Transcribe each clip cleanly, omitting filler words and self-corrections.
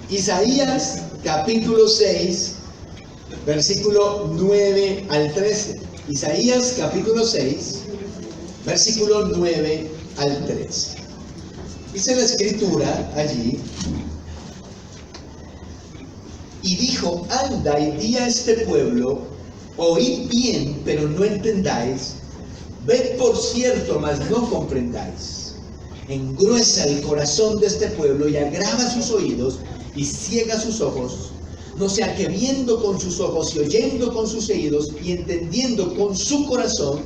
Isaías capítulo 6, versículo 9 al 13. Isaías capítulo 6, versículo 9 al 13. Dice la escritura allí: y dijo, anda y di a este pueblo, oíd bien, pero no entendáis, ved por cierto, mas no comprendáis. Engruesa el corazón de este pueblo y agrava sus oídos y ciega sus ojos, no sea que viendo con sus ojos y oyendo con sus oídos y entendiendo con su corazón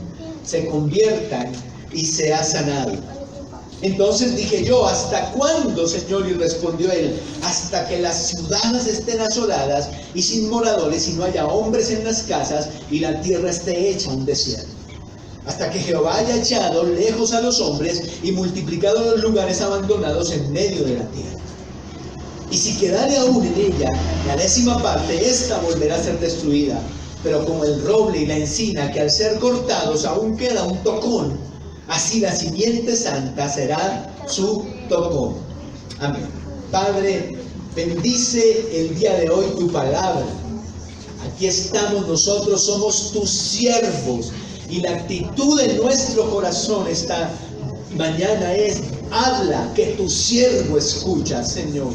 se conviertan y sea sanado. Entonces dije yo, ¿hasta cuándo, Señor? Y respondió él, hasta que las ciudades estén asoladas y sin moradores y no haya hombres en las casas y la tierra esté hecha un desierto. Hasta que Jehová haya echado lejos a los hombres y multiplicado los lugares abandonados en medio de la tierra. Y si quedare aún en ella la 10ª parte, ésta volverá a ser destruida. Pero como el roble y la encina, que al ser cortados aún queda un tocón, así la simiente santa será su tocón. Amén. Padre, bendice el día de hoy tu palabra. Aquí estamos nosotros, somos tus siervos. Y la actitud de nuestro corazón esta mañana es: habla, que tu siervo escucha, Señor.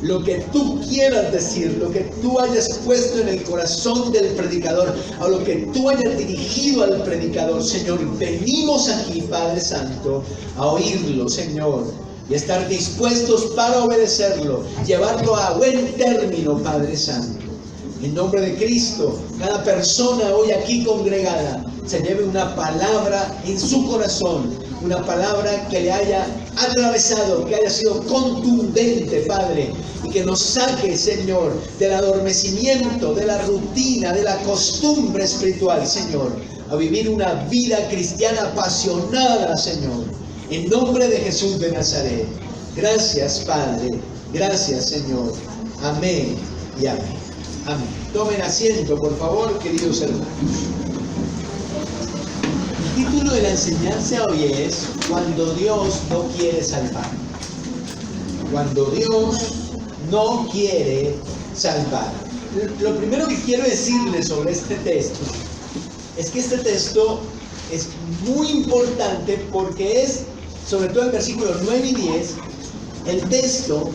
Lo que tú quieras decir, lo que tú hayas puesto en el corazón del predicador, o lo que tú hayas dirigido al predicador, Señor. Venimos aquí, Padre Santo, a oírlo, Señor, y estar dispuestos para obedecerlo, llevarlo a buen término, Padre Santo. En nombre de Cristo, cada persona hoy aquí congregada se lleve una palabra en su corazón, una palabra que le haya atravesado, que haya sido contundente, Padre, y que nos saque, Señor, del adormecimiento, de la rutina, de la costumbre espiritual, Señor, a vivir una vida cristiana apasionada, Señor, en nombre de Jesús de Nazaret. Gracias, Padre, gracias, Señor. Amén y amén. Amén. Tomen asiento, por favor, queridos hermanos. El título de la enseñanza hoy es: cuando Dios no quiere salvar. Cuando Dios no quiere salvar. Lo primero que quiero decirles sobre este texto es que este texto es muy importante porque es, sobre todo en versículos 9 y 10, el texto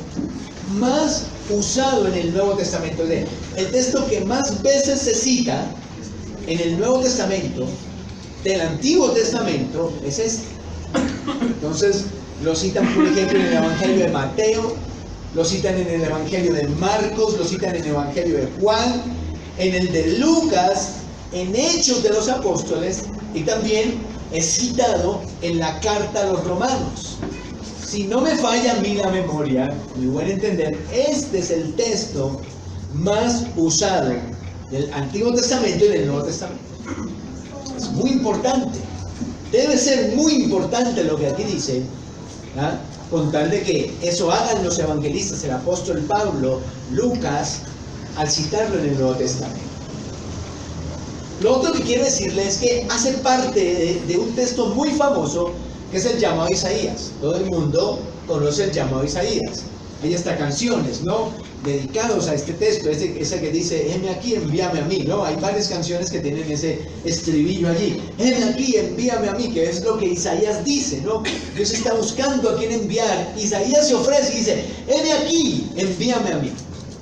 más usado en el Nuevo Testamento. El texto que más veces se cita en el Nuevo Testamento del Antiguo Testamento es este. Entonces lo citan, por ejemplo, en el Evangelio de Mateo, lo citan en el Evangelio de Marcos, lo citan en el Evangelio de Juan, en el de Lucas, en Hechos de los Apóstoles, y también es citado en la carta a los Romanos. Si no me falla a mí la memoria, mi buen entender, este es el texto más usado del Antiguo Testamento y del Nuevo Testamento. Es muy importante. Debe ser muy importante lo que aquí dice, ¿ah? Con tal de que eso hagan los evangelistas, el apóstol Pablo, Lucas, al citarlo en el Nuevo Testamento. Lo otro que quiero decirles es que hace parte de un texto muy famoso, que es el llamado a Isaías. Todo el mundo conoce el llamado a Isaías. Hay hasta canciones, ¿no?, dedicados a este texto, ese que dice, heme aquí, envíame a mí, ¿no? Hay varias canciones que tienen ese estribillo allí, heme aquí, envíame a mí, que es lo que Isaías dice, ¿no? Dios está buscando a quien enviar. Isaías se ofrece y dice, heme aquí, envíame a mí.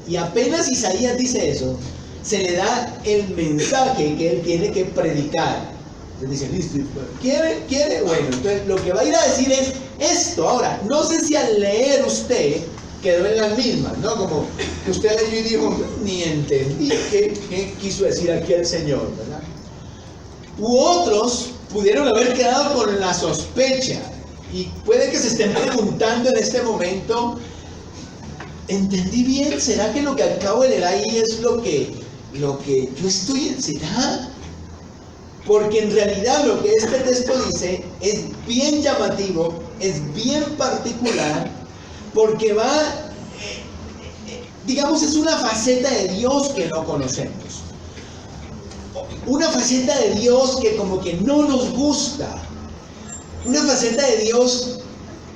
Y apenas Isaías dice eso, se le da el mensaje que él tiene que predicar. Entonces dice, listo, ¿quiere? Bueno, entonces lo que va a ir a decir es esto. Ahora, no sé si al leer usted quedó en las mismas, ¿no? Como que usted leyó y dijo, ni entendí qué quiso decir aquí el Señor, ¿verdad? U otros pudieron haber quedado con la sospecha, y puede que se estén preguntando en este momento, ¿entendí bien? ¿Será que lo que acabo de leer ahí es lo que yo estoy enseñando? Porque en realidad lo que este texto dice es bien llamativo, es bien particular, porque digamos, es una faceta de Dios que no conocemos. Una faceta de Dios que como que no nos gusta. Una faceta de Dios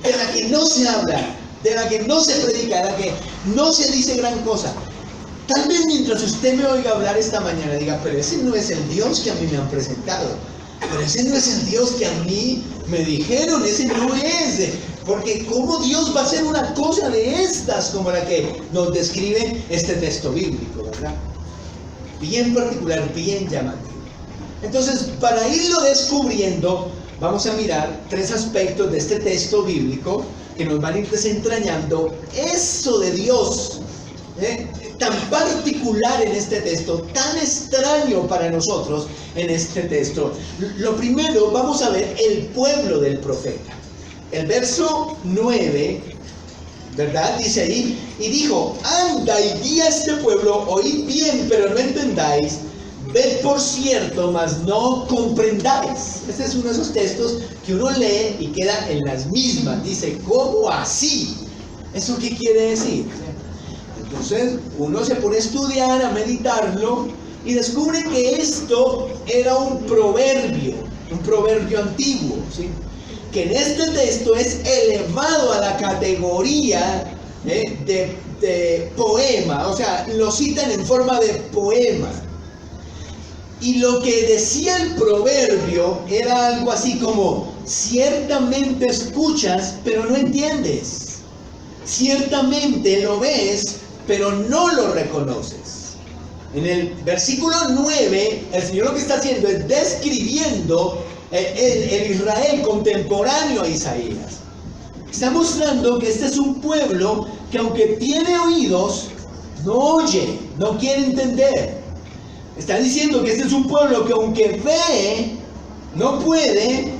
de la que no se habla. de la que no se predica, de la que no se dice gran cosa. Tal vez mientras usted me oiga hablar esta mañana diga, pero ese no es el Dios que a mí me han presentado, pero ese no es el Dios que a mí me dijeron, ese no es, porque ¿cómo Dios va a hacer una cosa de estas como la que nos describe este texto bíblico, verdad? Bien particular, bien llamativo. Entonces, para irlo descubriendo, vamos a mirar tres aspectos de este texto bíblico que nos van a ir desentrañando eso de Dios, tan particular en este texto, tan extraño para nosotros en este texto. Lo primero, vamos a ver el pueblo del profeta. El verso 9, ¿verdad? Dice ahí, y dijo, anda y guía a este pueblo, oíd bien, pero no entendáis, ved por cierto, mas no comprendáis. Este es uno de esos textos que uno lee y queda en las mismas. Dice, ¿cómo así? ¿Eso qué quiere decir? Entonces uno se pone a estudiar, a meditarlo y descubre que esto era un proverbio antiguo, ¿sí? Que en este texto es elevado a la categoría de poema, o sea, lo citan en forma de poema. Y lo que decía el proverbio era algo así como, ciertamente escuchas, pero no entiendes. Ciertamente lo ves, pero no lo reconoces. En el versículo 9, el Señor lo que está haciendo es describiendo el Israel contemporáneo a Isaías. Está mostrando que este es un pueblo que aunque tiene oídos, no oye, no quiere entender. Está diciendo que este es un pueblo que aunque ve, no puede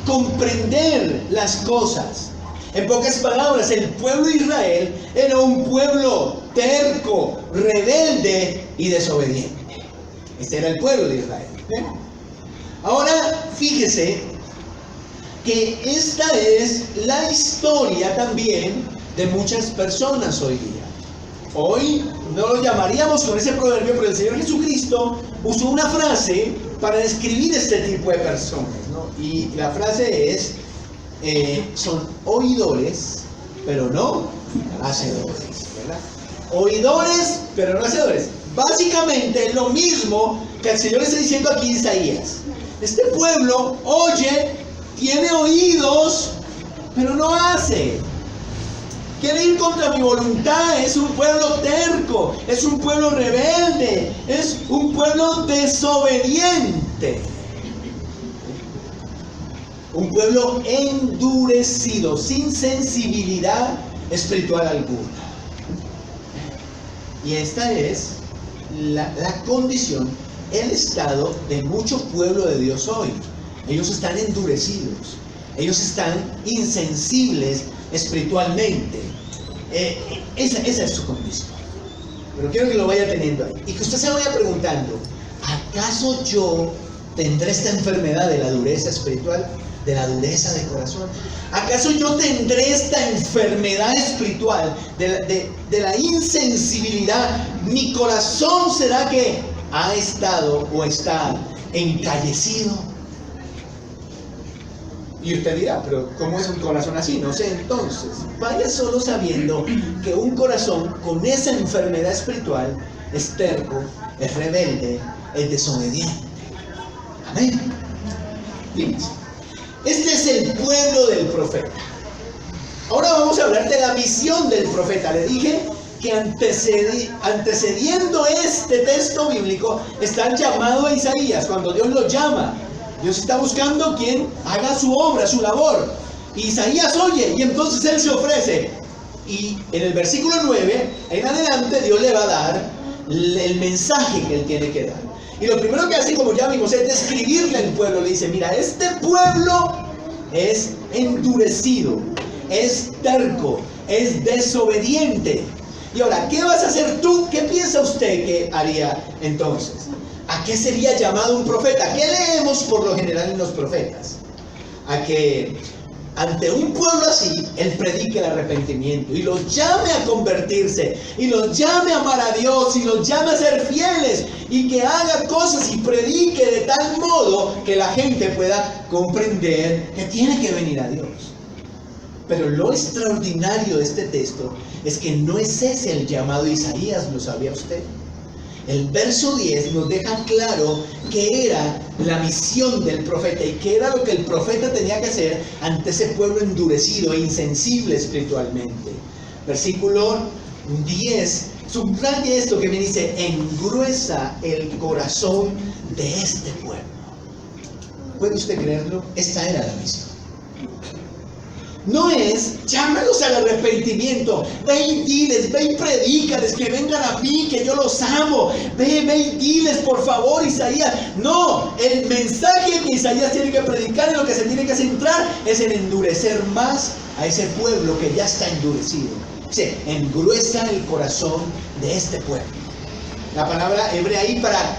comprender las cosas. En pocas palabras, el pueblo de Israel era un pueblo terco, rebelde y desobediente. Este era el pueblo de Israel. Ahora, fíjese que esta es la historia también de muchas personas hoy día. Hoy no lo llamaríamos con ese proverbio, pero el Señor Jesucristo usó una frase para describir este tipo de personas, ¿no? Y la frase es, son oidores, pero no hacedores, ¿verdad? Oidores, pero no hacedores. Básicamente lo mismo que el Señor está diciendo aquí en Isaías. Este pueblo oye, tiene oídos, pero no hace. Quiere ir contra mi voluntad, es un pueblo terco, es un pueblo rebelde, es un pueblo desobediente. Un pueblo endurecido, sin sensibilidad espiritual alguna. Y esta es la condición, el estado de mucho pueblo de Dios hoy. Ellos están endurecidos, ellos están insensibles espiritualmente. Esa es su condición. Pero quiero que lo vaya teniendo ahí. Y que usted se vaya preguntando, ¿acaso yo tendré esta enfermedad de la dureza espiritual? ¿De la dureza de corazón? ¿Acaso yo tendré esta enfermedad espiritual de la insensibilidad? ¿Mi corazón será que ha estado o está encallecido? Y usted dirá, pero ¿cómo es un corazón así? No sé, entonces, vaya solo sabiendo que un corazón con esa enfermedad espiritual es terco, es rebelde, es desobediente. Amén. Fíjense. Este es el pueblo del profeta. Ahora vamos a hablar de la misión del profeta. Le dije que antecediendo este texto bíblico está el llamado a Isaías, cuando Dios lo llama. Dios está buscando quien haga su obra, su labor. Y Isaías oye, y entonces él se ofrece. Y en el versículo 9, en adelante, Dios le va a dar el mensaje que él tiene que dar. Y lo primero que hace, como ya vimos, es describirle al pueblo. Le dice, mira, este pueblo es endurecido, es terco, es desobediente. Y ahora, ¿qué vas a hacer tú? ¿Qué piensa usted que haría entonces? ¿A qué sería llamado un profeta? ¿Qué leemos por lo general en los profetas? A que ante un pueblo así, él predique el arrepentimiento y los llame a convertirse, y los llame a amar a Dios, y los llame a ser fieles, y que haga cosas y predique de tal modo que la gente pueda comprender que tiene que venir a Dios. Pero lo extraordinario de este texto es que no es ese el llamado de Isaías, ¿lo sabía usted? El verso 10 nos deja claro que era la misión del profeta y que era lo que el profeta tenía que hacer ante ese pueblo endurecido e insensible espiritualmente. Versículo 10, subraye esto que me dice: engruesa el corazón de este pueblo. ¿Puede usted creerlo? Esta era la misión. No es, llámalos al arrepentimiento, ve y diles, ve y predícales, que vengan a mí, que yo los amo, ve y diles, por favor, Isaías. No, el mensaje que Isaías tiene que predicar, en lo que se tiene que centrar, es en endurecer más a ese pueblo que ya está endurecido. Dice, engruesa el corazón de este pueblo. La palabra hebrea ahí para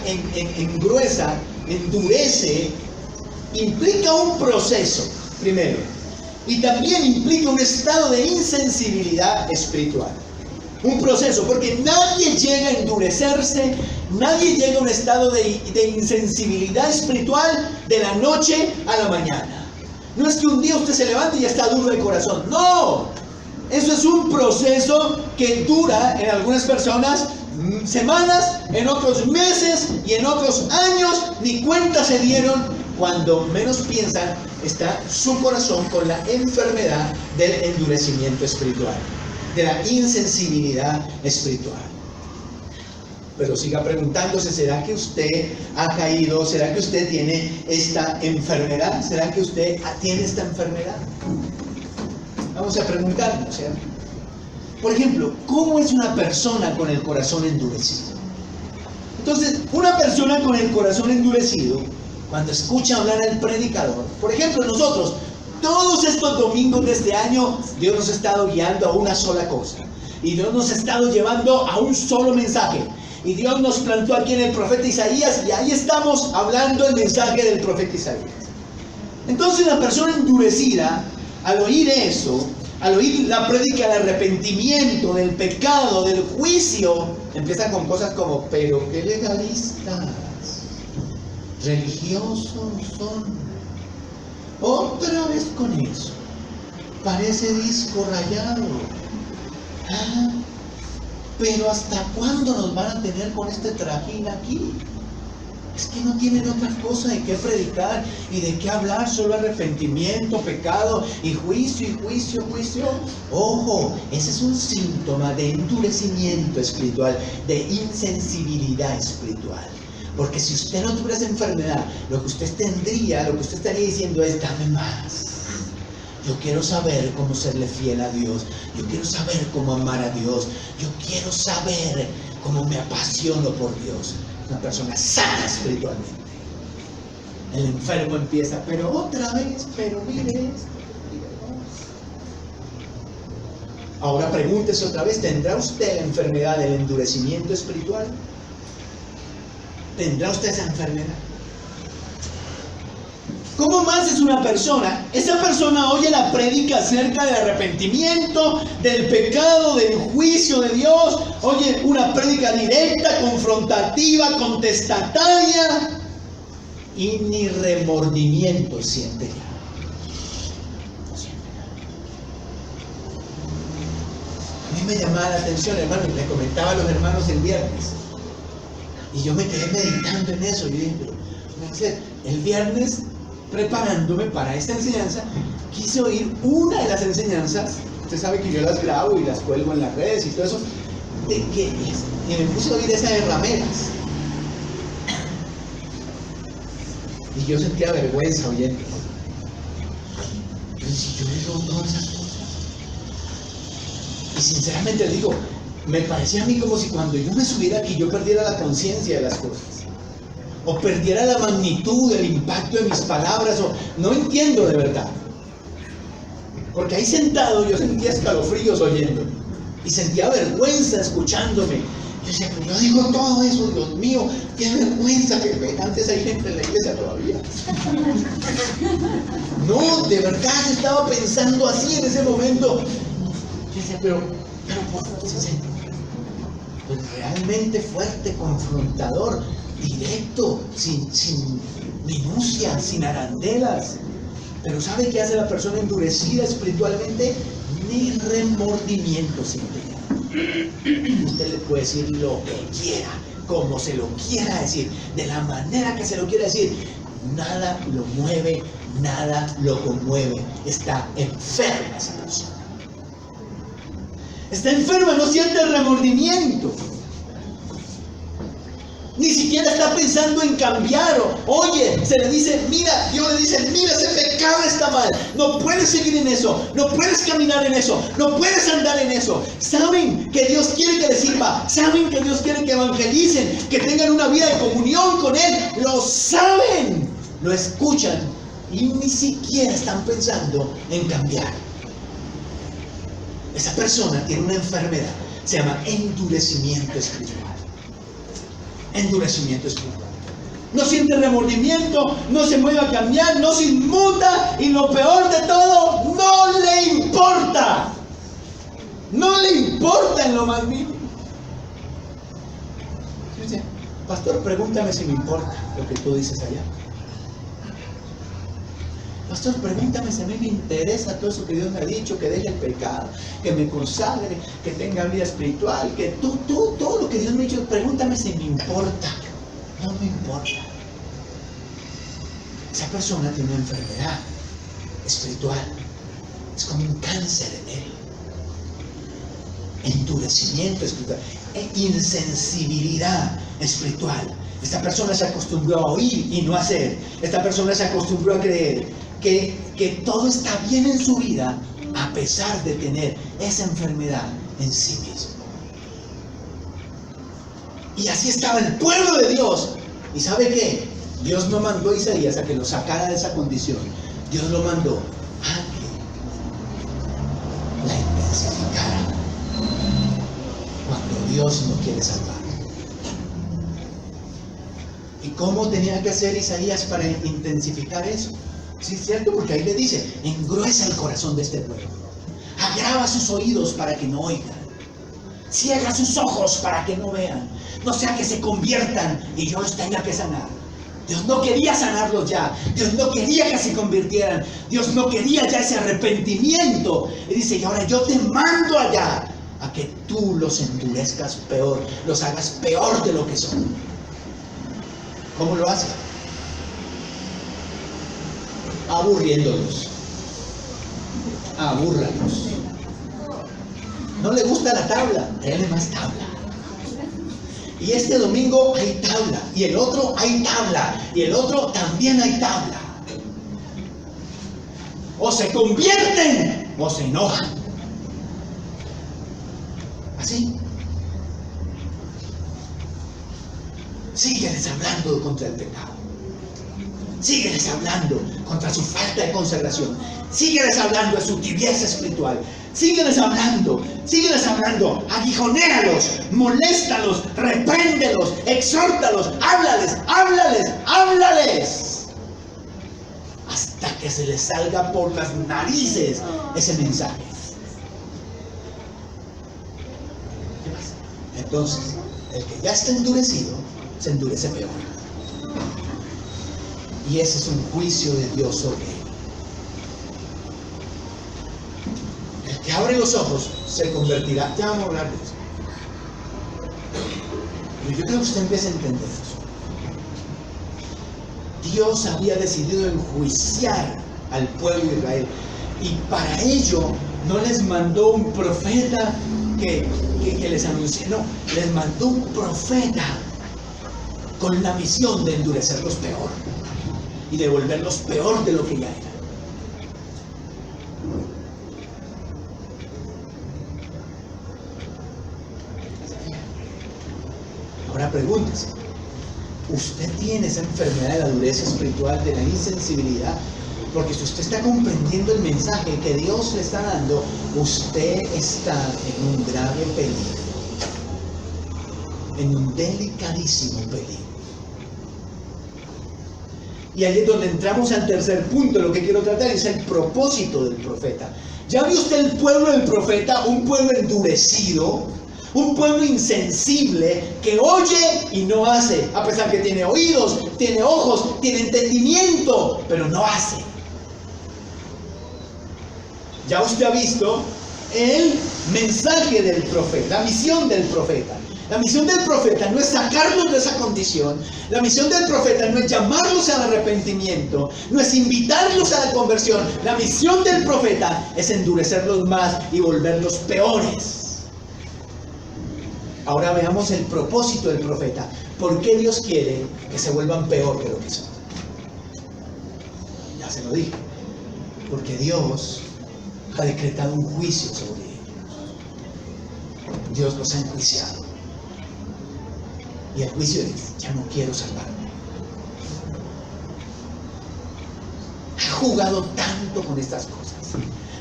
engruesa, endurece, implica un proceso, primero. Y también implica un estado de insensibilidad espiritual. Un proceso, porque nadie llega a endurecerse, nadie llega a un estado de insensibilidad espiritual de la noche a la mañana. No es que un día usted se levante y ya está duro de corazón. No, eso es un proceso que dura en algunas personas semanas, en otros meses y en otros años. Ni cuenta se dieron. Cuando menos piensan, está su corazón con la enfermedad del endurecimiento espiritual, de la insensibilidad espiritual. Pero siga preguntándose, ¿será que usted ha caído? ¿Será que usted tiene esta enfermedad? ¿Será que usted tiene esta enfermedad? Vamos a preguntarnos, ¿cierto? Por ejemplo, ¿cómo es una persona con el corazón endurecido? Entonces, una persona con el corazón endurecido, cuando escucha hablar al predicador, por ejemplo, nosotros, todos estos domingos de este año, Dios nos ha estado guiando a una sola cosa. Y Dios nos ha estado llevando a un solo mensaje. Y Dios nos plantó aquí en el profeta Isaías, y ahí estamos hablando el mensaje del profeta Isaías. Entonces la persona endurecida, al oír eso, al oír la prédica del arrepentimiento, del pecado, del juicio, empieza con cosas como: pero qué legalistas, religiosos son. Otra vez con eso. Parece disco rayado. Pero ¿hasta cuándo nos van a tener con este trajín aquí? Es que no tienen otra cosa de qué predicar y de qué hablar, solo arrepentimiento, pecado y juicio y juicio, juicio. Ojo, ese es un síntoma de endurecimiento espiritual, de insensibilidad espiritual. Porque si usted no tuviera esa enfermedad, lo que usted tendría, lo que usted estaría diciendo es: dame más. Yo quiero saber cómo serle fiel a Dios. Yo quiero saber cómo amar a Dios. Yo quiero saber cómo me apasiono por Dios. Una persona sana espiritualmente. El enfermo empieza: pero otra vez, pero mire esto. Ahora pregúntese otra vez: ¿tendrá usted la enfermedad del endurecimiento espiritual? ¿Tendrá usted esa enfermedad? ¿Cómo más es una persona? Esa persona oye la prédica acerca del arrepentimiento, del pecado, del juicio de Dios. Oye una prédica directa, confrontativa, contestataria, y ni remordimiento siente ya. A mí me llamaba la atención, hermano, y le comentaba a los hermanos el viernes. Y yo me quedé meditando en eso. Y dije, pero el viernes, preparándome para esta enseñanza, quise oír una de las enseñanzas. Usted sabe que yo las grabo y las cuelgo en las redes y todo eso. Y me puse a oír esa de rameras. Y yo sentía vergüenza oyendo. Pero si yo digo todas esas cosas. Y sinceramente les digo, me parecía a mí como si cuando yo me subiera aquí yo perdiera la conciencia de las cosas, o perdiera la magnitud del impacto de mis palabras, o no entiendo de verdad, porque ahí sentado yo sentía escalofríos oyéndome y sentía vergüenza escuchándome. Yo decía, pero yo digo todo eso, Dios mío, qué vergüenza, que antes hay gente en la iglesia todavía. No, de verdad yo estaba pensando así en ese momento. Yo decía, pero pues realmente fuerte, confrontador, directo, sin minucia, sin arandelas. Pero ¿sabe qué hace la persona endurecida espiritualmente? Ni remordimiento siente. Usted le puede decir lo que quiera, como se lo quiera decir, de la manera que se lo quiera decir. Nada lo mueve, nada lo conmueve. Está enferma esa persona. Está enferma, no siente remordimiento. Ni siquiera está pensando en cambiar. Oye, se le dice, mira, Dios le dice, mira, ese pecado está mal. No puedes seguir en eso. No puedes caminar en eso. No puedes andar en eso. Saben que Dios quiere que les sirva. Saben que Dios quiere que evangelicen. Que tengan una vida de comunión con Él. Lo saben. Lo escuchan. Y ni siquiera están pensando en cambiar. Esa persona tiene una enfermedad. Se llama endurecimiento espiritual. Endurecimiento espiritual. No siente remordimiento, no se mueve a cambiar, no se inmuta y lo peor de todo, no le importa. No le importa en lo más mínimo. Dice, pastor, pregúntame si me importa lo que tú dices allá. Pastor, pregúntame si a mí me interesa todo eso que Dios me ha dicho, que deje el pecado, que me consagre, que tenga vida espiritual, que todo lo que Dios me ha dicho, pregúntame si me importa. No me importa. Esa persona tiene una enfermedad espiritual. Es como un cáncer en él. Endurecimiento espiritual. Insensibilidad espiritual. Esta persona se acostumbró a oír y no a hacer. Esta persona se acostumbró a creer que todo está bien en su vida a pesar de tener esa enfermedad en sí mismo. Y así estaba el pueblo de Dios. ¿Y sabe qué? Dios no mandó a Isaías a que lo sacara de esa condición. Dios lo mandó a que la intensificara cuando Dios no quiere salvar. ¿Y cómo tenía que hacer Isaías para intensificar eso? Sí, es cierto, porque ahí le dice, engruesa el corazón de este pueblo, agrava sus oídos para que no oigan, ciega sus ojos para que no vean, no sea que se conviertan y yo los tenga que sanar. Dios no quería sanarlos ya, Dios no quería que se convirtieran, Dios no quería ya ese arrepentimiento. Y dice, y ahora yo te mando allá a que tú los endurezcas peor, los hagas peor de lo que son. ¿Cómo lo hace? Aburriéndolos. Abúrralos. No le gusta la tabla, déle más tabla. Y este domingo hay tabla, y el otro hay tabla, y el otro también hay tabla. O se convierten o se enojan. Así. Sígueles hablando contra el pecado. Sígueles hablando contra su falta de consagración. Sígueles hablando de su tibieza espiritual. Sígueles hablando, aguijonéalos, moléstalos, repréndelos, exhórtalos, háblales. Hasta que se les salga por las narices ese mensaje. ¿Qué pasa? Entonces, el que ya está endurecido, se endurece peor. Y ese es un juicio de Dios sobre él. El que abre los ojos se convertirá. Ya vamos a hablar de eso. Pero yo creo que usted empieza a entender eso. Dios había decidido enjuiciar al pueblo de Israel. Y para ello no les mandó un profeta que les anuncie. No, les mandó un profeta con la misión de endurecerlos peor y de volverlos peor de lo que ya eran. Ahora pregúntese, ¿usted tiene esa enfermedad de la dureza espiritual, de la insensibilidad? Porque si usted está comprendiendo el mensaje que Dios le está dando, usted está en un grave peligro, en un delicadísimo peligro. Y ahí es donde entramos al tercer punto. Lo que quiero tratar es el propósito del profeta. ¿Ya vio usted el pueblo del profeta? Un pueblo endurecido, un pueblo insensible que oye y no hace, a pesar que tiene oídos, tiene ojos, tiene entendimiento, pero no hace. Ya usted ha visto el mensaje del profeta, la misión del profeta. La misión del profeta no es sacarlos de esa condición. La misión del profeta no es llamarlos al arrepentimiento, no es invitarlos a la conversión. La misión del profeta es endurecerlos más y volverlos peores. Ahora veamos el propósito del profeta. ¿Por qué Dios quiere que se vuelvan peor que lo que son? Ya se lo dije. Porque Dios ha decretado un juicio sobre ellos. Dios los ha enjuiciado. Y el juicio es: ya no quiero salvarme. Has jugado tanto con estas cosas.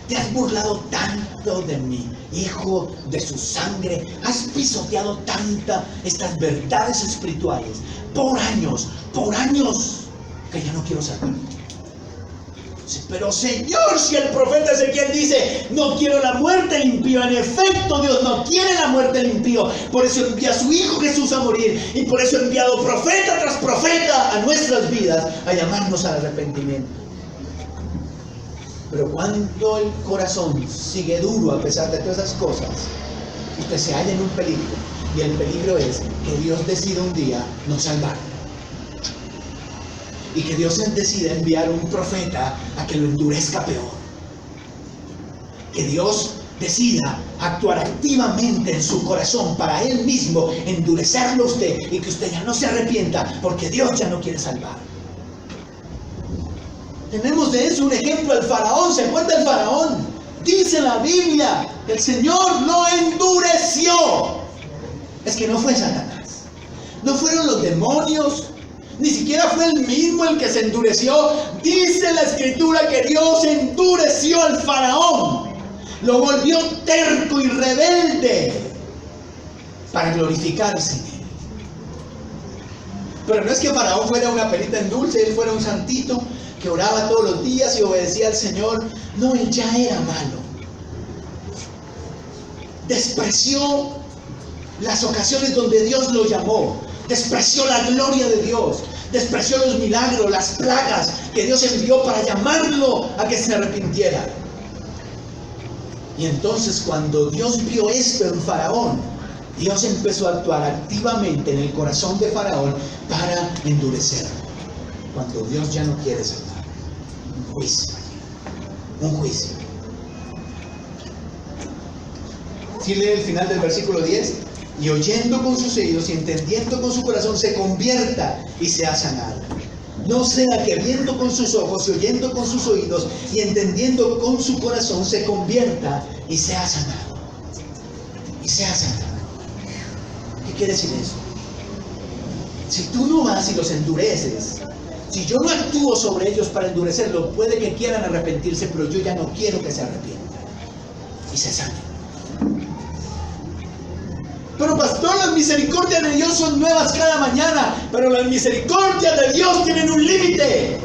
Te has burlado tanto de mi hijo, de su sangre. Has pisoteado estas verdades espirituales por años, que ya no quiero salvarme. Pero Señor, si el profeta Ezequiel dice: no quiero la muerte del impío, en efecto Dios no quiere la muerte del impío, por eso envía a su Hijo Jesús a morir, y por eso ha enviado profeta tras profeta a nuestras vidas a llamarnos al arrepentimiento. Pero cuando el corazón sigue duro a pesar de todas esas cosas, usted se halla en un peligro, y el peligro es que Dios decida un día no salvarlo. Y que Dios decida enviar un profeta a que lo endurezca peor. Que Dios decida actuar activamente en su corazón para Él mismo endurecerlo a usted, y que usted ya no se arrepienta porque Dios ya no quiere salvar. Tenemos de eso un ejemplo: el faraón. ¿Se acuerda el faraón? Dice la Biblia que el Señor lo endureció. Es que no fue Satanás, no fueron los demonios, ni siquiera fue él mismo el que se endureció. Dice la Escritura que Dios endureció al faraón, lo volvió terco y rebelde para glorificarse en él. Pero no es que faraón fuera una perita en dulce, él fuera un santito que oraba todos los días y obedecía al Señor. No, él ya era malo. Despreció las ocasiones donde Dios lo llamó. Despreció la gloria de Dios, despreció los milagros, las plagas que Dios envió para llamarlo a que se arrepintiera. Y entonces, cuando Dios vio esto en Faraón, Dios empezó a actuar activamente en el corazón de Faraón para endurecerlo. Cuando Dios ya no quiere salvar, un juicio, un juicio. Si lee el final del versículo 10: y oyendo con sus oídos y entendiendo con su corazón se convierta y sea sanado. No sea que viendo con sus ojos y oyendo con sus oídos y entendiendo con su corazón se convierta y sea sanado. Y sea sanado. ¿Qué quiere decir eso? Si tú no vas y los endureces, si yo no actúo sobre ellos para endurecerlos, puede que quieran arrepentirse, pero yo ya no quiero que se arrepientan y se sanen. Pero pastor, las misericordias de Dios son nuevas cada mañana. Pero las misericordias de Dios tienen un límite.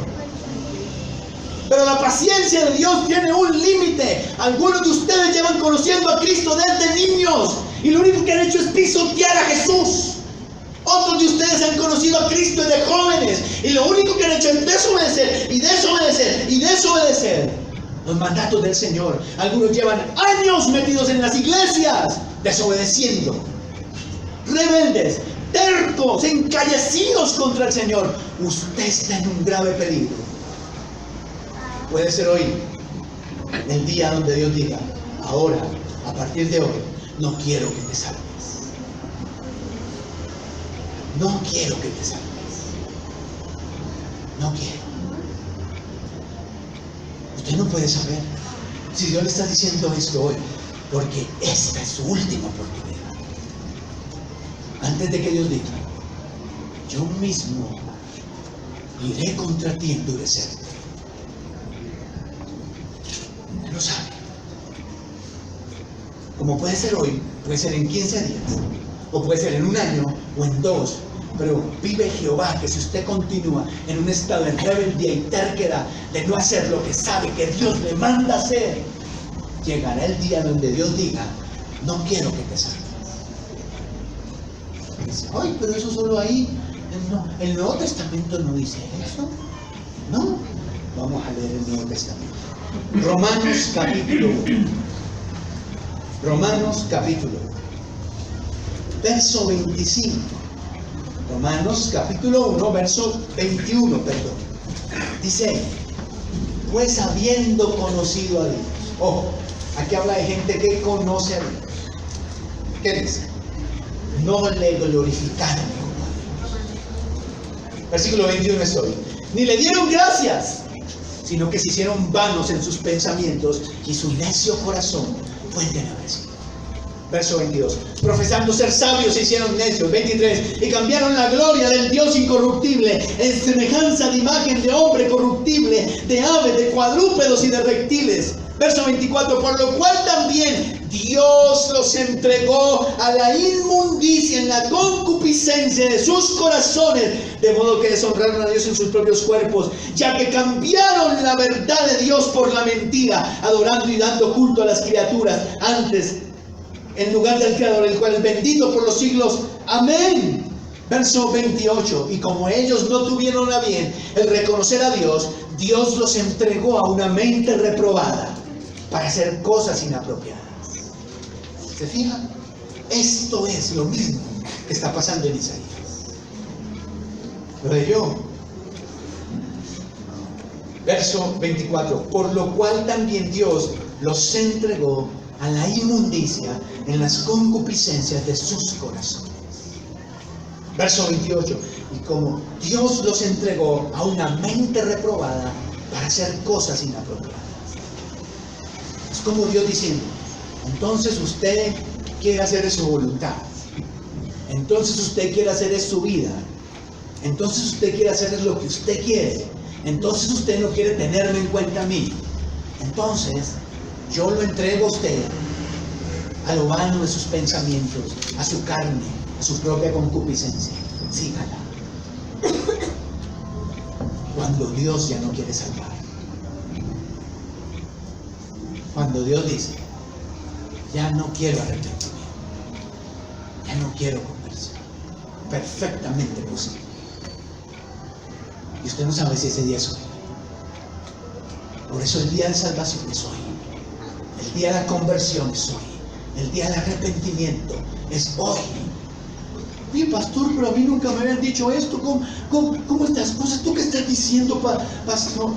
Pero la paciencia de Dios tiene un límite. Algunos de ustedes llevan conociendo a Cristo desde niños y lo único que han hecho es pisotear a Jesús. Otros de ustedes han conocido a Cristo desde jóvenes y lo único que han hecho es desobedecer y desobedecer y desobedecer los mandatos del Señor. Algunos llevan años metidos en las iglesias desobedeciendo, rebeldes, tercos, encallecidos contra el Señor. Usted está en un grave peligro. Puede ser hoy el día donde Dios diga: ahora, a partir de hoy, no quiero que te salves. No quiero que te salves. No quiero. Usted no puede saber si Dios le está diciendo esto hoy, porque esta es su última oportunidad. Antes de que Dios diga: yo mismo iré contra ti a endurecerte. Usted lo sabe. Como puede ser hoy, puede ser en 15 días, o puede ser en un año, o en 2. Pero vive Jehová que si usted continúa en un estado de rebeldía y terquedad, de no hacer lo que sabe que Dios le manda hacer, llegará el día donde Dios diga: no quiero que te salves. Y dice: ay, pero eso solo ahí. No, el Nuevo Testamento no dice eso. No, vamos a leer el Nuevo Testamento. Romanos capítulo 1. Romanos capítulo 1. Verso 25. Romanos capítulo 1, verso 21, perdón. Dice, pues habiendo conocido a Dios. Ojo, aquí habla de gente que conoce a Dios. ¿Qué dice? No le glorificaron como a Dios. Versículo 21 es hoy. Ni le dieron gracias, sino que se hicieron vanos en sus pensamientos y su necio corazón fue entenebrecido. Verso 22. Profesando ser sabios se hicieron necios. 23. Y cambiaron la gloria del Dios incorruptible en semejanza de imagen de hombre corruptible, de aves, de cuadrúpedos y de reptiles. Verso 24. Por lo cual también Dios los entregó a la inmundicia en la concupiscencia de sus corazones, de modo que deshonraron a Dios en sus propios cuerpos, ya que cambiaron la verdad de Dios por la mentira, adorando y dando culto a las criaturas antes en lugar del Creador, el cual es bendito por los siglos. Amén. Verso 28. Y como ellos no tuvieron a bien el reconocer a Dios, Dios los entregó a una mente reprobada para hacer cosas inapropiadas. ¿Se fijan? Esto es lo mismo que está pasando en Isaías. Lo leyó. Verso 24. Por lo cual también Dios los entregó a la inmundicia en las concupiscencias de sus corazones. Verso 28. Y como Dios los entregó a una mente reprobada para hacer cosas inapropiadas. Es como Dios diciendo, entonces usted quiere hacer de su voluntad. Entonces usted quiere hacer de su vida. Entonces usted quiere hacer lo que usted quiere. Entonces usted no quiere tenerme en cuenta a mí. Entonces yo lo entrego a usted a lo vano de sus pensamientos, a su carne, a su propia concupiscencia. Sígala. Cuando Dios ya no quiere salvar. Cuando Dios dice, ya no quiero arrepentimiento, ya no quiero conversión. Perfectamente posible. Y usted no sabe si ese día es hoy. Por eso el día de salvación es hoy. El día de la conversión es hoy. El día del arrepentimiento es hoy. Oye, pastor, pero a mí nunca me habían dicho esto. ¿Cómo estas cosas? ¿Tú qué estás diciendo, pastor?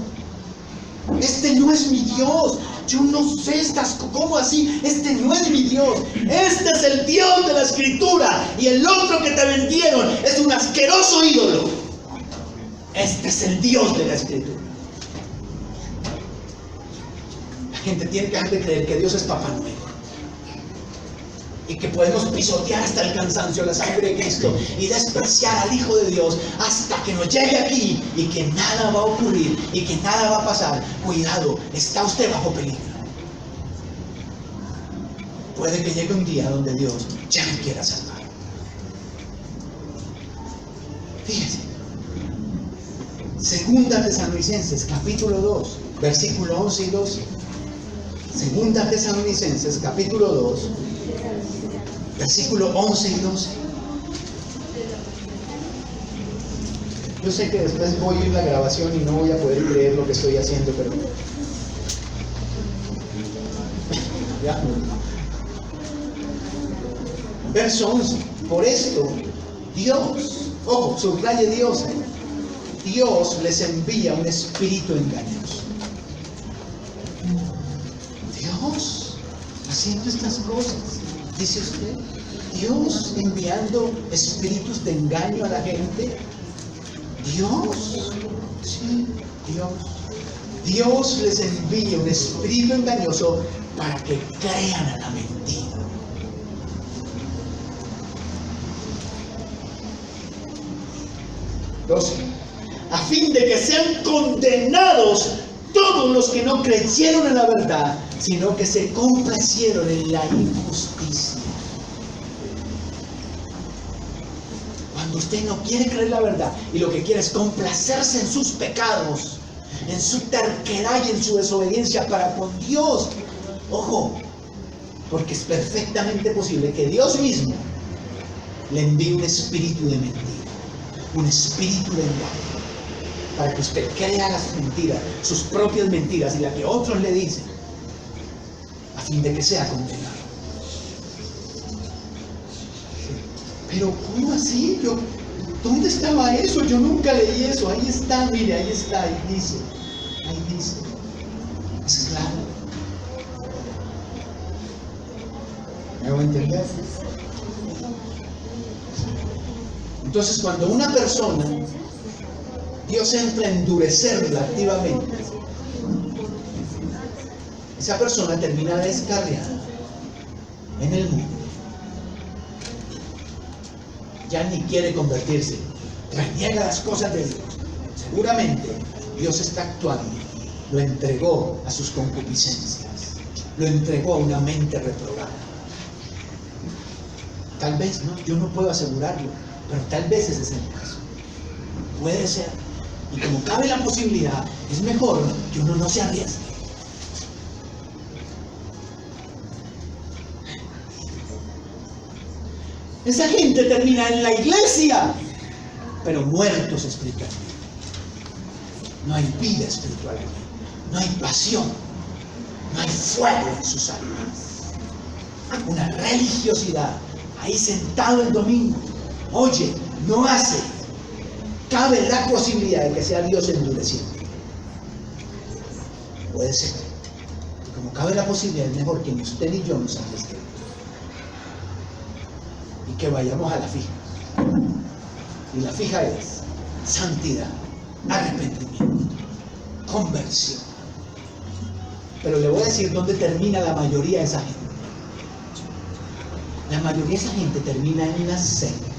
Este no es mi Dios. Yo no sé estas, ¿cómo así? Este no es mi Dios. Este es el Dios de la Escritura. Y el otro que te vendieron es un asqueroso ídolo. Este es el Dios de la Escritura. La gente tiene que dejar de creer que Dios es Papá Noel. Y que podemos pisotear hasta el cansancio la sangre de Cristo y despreciar al Hijo de Dios hasta que nos llegue aquí y que nada va a ocurrir y que nada va a pasar. Cuidado, está usted bajo peligro. Puede que llegue un día donde Dios ya no quiera salvar. Fíjese, Segunda Tesalonicenses capítulo 2 versículo 11 y 12. Segunda Tesalonicenses capítulo 2 versículo 11 y 12. Yo sé que después voy a ir a la grabación y no voy a poder creer lo que estoy haciendo, pero ya. Verso 11. Por esto Dios, ojo, subraye Dios, Dios les envía un espíritu engañoso. Dios haciendo estas cosas. Dice usted, Dios enviando espíritus de engaño a la gente. Dios, sí, Dios. Dios les envía un espíritu engañoso para que crean a la mentira. A fin de que sean condenados todos los que no creyeron en la verdad, sino que se complacieron en la injusticia. Cuando usted no quiere creer la verdad y lo que quiere es complacerse en sus pecados, en su terquedad y en su desobediencia para con Dios, ojo, porque es perfectamente posible que Dios mismo le envíe un espíritu de mentira, un espíritu de engaño. para que usted crea las mentiras, sus propias mentiras y las que otros le dicen, a fin de que sea condenado. Pero ¿cómo así? ¿Dónde estaba eso? Yo nunca leí eso. Ahí está, mire, ahí está, ahí dice. Es claro. ¿Me hago entender? Entonces, cuando una persona, Dios entra a endurecerla activamente, esa persona termina descarriada en el mundo. Ya ni quiere convertirse, reniega las cosas de Dios. Seguramente Dios está actuando, lo entregó a sus concupiscencias, lo entregó a una mente reprobada. Tal vez, no, yo no puedo asegurarlo, pero tal vez ese es el caso. Puede ser. Y como cabe la posibilidad, es mejor que uno no se arriesgue. Esa gente termina en la iglesia, pero muertos espiritualmente. No hay vida espiritual, no hay pasión, no hay fuego en sus almas. Una religiosidad, ahí sentado el domingo, oye, no hace. Cabe la posibilidad de que sea Dios endurecido. Puede ser. Y como cabe la posibilidad, es mejor que ni usted ni yo nos arriesguemos. Y que vayamos a la fija. Y la fija es santidad, arrepentimiento, conversión. Pero le voy a decir dónde termina la mayoría de esa gente. La mayoría de esa gente termina en las sectas.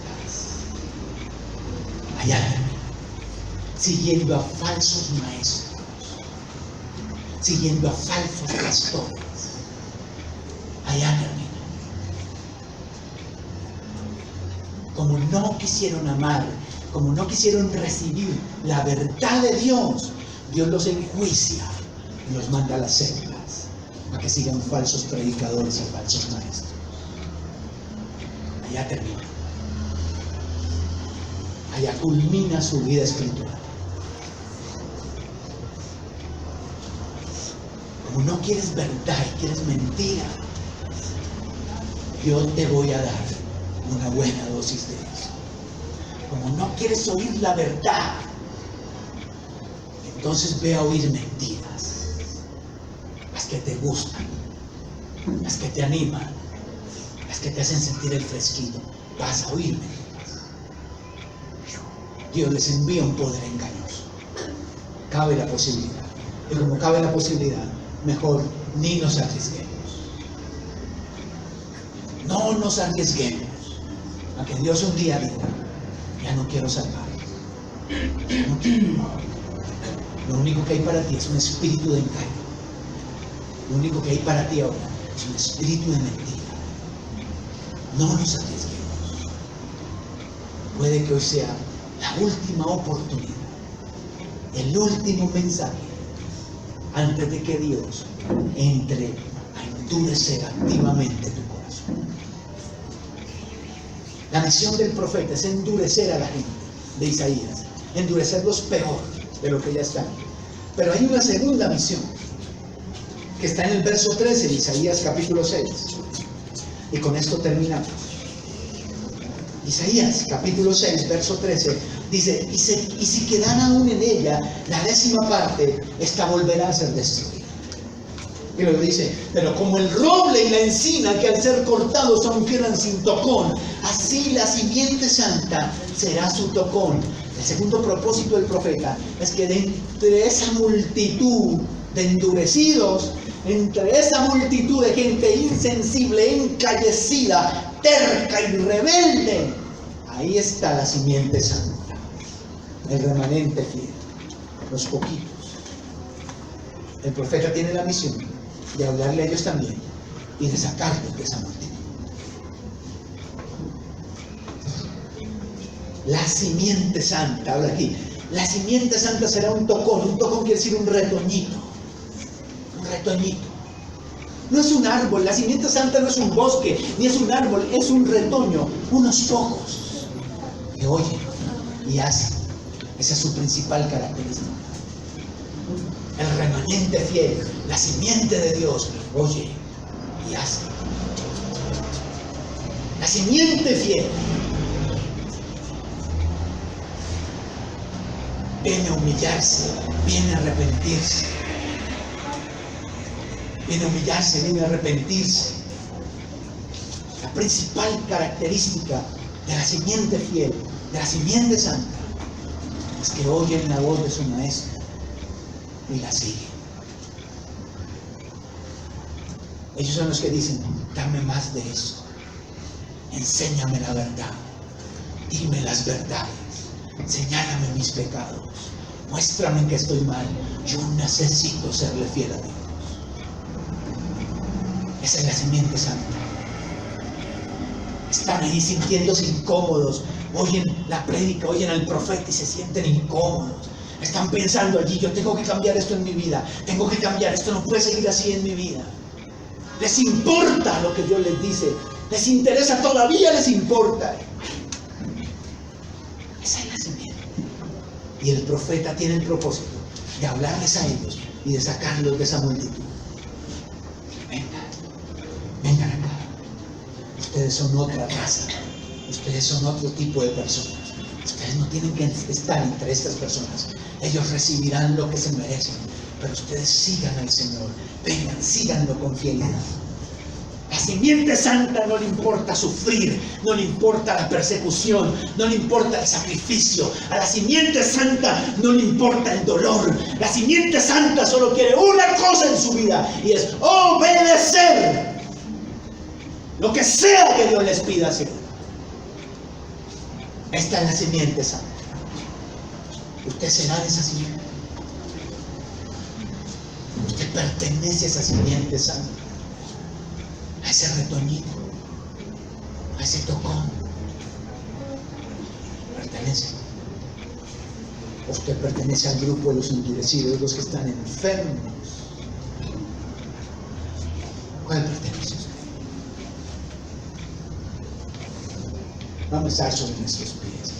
Allá termina. Siguiendo a falsos maestros, siguiendo a falsos pastores. Allá termina. Como no quisieron amar, como no quisieron recibir la verdad de Dios, Dios los enjuicia y los manda a las sectas a que sigan falsos predicadores y falsos maestros. Allá termina. Allá culmina su vida espiritual. Como no quieres verdad y quieres mentira, yo te voy a dar una buena dosis de eso. Como no quieres oír la verdad, entonces ve a oír mentiras, las que te gustan, las que te animan, las que te hacen sentir el fresquito. Vas a oír mentiras. Dios les envía un poder engañoso. Cabe la posibilidad. Y como cabe la posibilidad, mejor ni nos arriesguemos. No nos arriesguemos a que Dios un día diga, ya no quiero salvar. Ya no quiero. Lo único que hay para ti es un espíritu de engaño. Lo único que hay para ti ahora es un espíritu de mentira. No nos arriesguemos. Puede que hoy sea la última oportunidad, el último mensaje, antes de que Dios entre a endurecer activamente tu corazón. La misión del profeta es endurecer a la gente de Isaías, endurecerlos peor de lo que ya están. Pero hay una segunda misión que está en el verso 13 de Isaías capítulo 6. Y con esto terminamos. Isaías capítulo 6, verso 13, dice, y si quedara aún en ella la 10ª parte, esta volverá a ser destruida. Y luego dice, pero como el roble y la encina que al ser cortados aún quedan sin tocón, así la simiente santa será su tocón. El segundo propósito del profeta es que de entre esa multitud de endurecidos, entre esa multitud de gente insensible, encallecida, terca y rebelde, ahí está la simiente santa, el remanente fiel, los poquitos. El profeta tiene la misión de hablarle a ellos también y de sacarlos de esa multitud. La simiente santa, habla aquí, la simiente santa será un tocón quiere decir un retoñito. Un retoñito. No es un árbol, la simiente santa no es un bosque, ni es un árbol, es un retoño, unos pocos que oyen y hacen Esa es su principal característica. El remanente fiel, la simiente de Dios, oye y hace. La simiente fiel viene a humillarse, viene a arrepentirse. Viene a humillarse, viene a arrepentirse. La principal característica de la simiente fiel, de la simiente santa, es que oyen la voz de su maestro y la siguen. Ellos son los que dicen, dame más de eso, enséñame la verdad, dime las verdades, señálame mis pecados, muéstrame en que estoy mal, yo necesito serle fiel a Dios. Esa es la simiente santa. Están ahí sintiéndose incómodos, oyen la prédica, oyen al profeta y se sienten incómodos. Están pensando allí, yo tengo que cambiar esto en mi vida, tengo que cambiar, esto no puede seguir así en mi vida. Les importa lo que Dios les dice, les interesa, todavía les importa. Esa es la simiente. Y el profeta tiene el propósito de hablarles a ellos y de sacarlos de esa multitud. Vengan acá. Ustedes son otra raza. Ustedes son otro tipo de personas. Ustedes no tienen que estar entre estas personas. Ellos recibirán lo que se merecen. Pero ustedes sigan al Señor. Vengan, síganlo con fidelidad. La simiente santa no le importa sufrir, no le importa la persecución, no le importa el sacrificio. A la simiente santa no le importa el dolor. La simiente santa solo quiere una cosa en su vida y es obedecer lo que sea que Dios les pida hacer. Esta es la simiente santa. Usted será de esa simiente. Usted pertenece a esa simiente santa. A ese retoñito, a ese tocón. Pertenece. Usted pertenece al grupo de los endurecidos, los que están enfermos. ¿Cuál pertenece usted? Vamos a estar sobre nuestros pies.